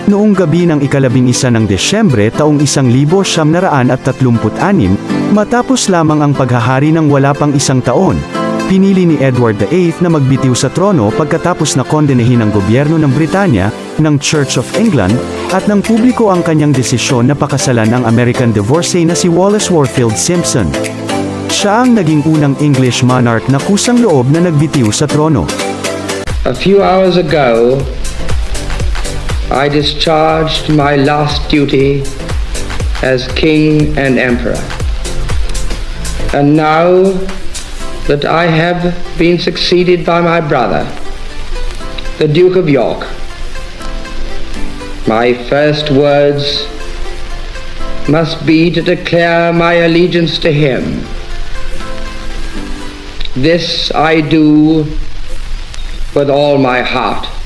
Noong gabi ng ika-11 ng Desyembre taong 1936, matapos lamang ang paghahari ng wala pang isang taon, pinili ni Edward VIII na magbitiw sa trono pagkatapos na kondenehin ng gobyerno ng Britanya, ng Church of England, at ng publiko ang kanyang desisyon na pakasalan ang American divorcee na si Wallace Warfield Simpson. Siya ang naging unang English monarch na kusang loob na nagbitiw sa trono. A few hours ago, I discharged my last duty as King and Emperor. And now that I have been succeeded by my brother, the Duke of York, my first words must be to declare my allegiance to him. This I do with all my heart.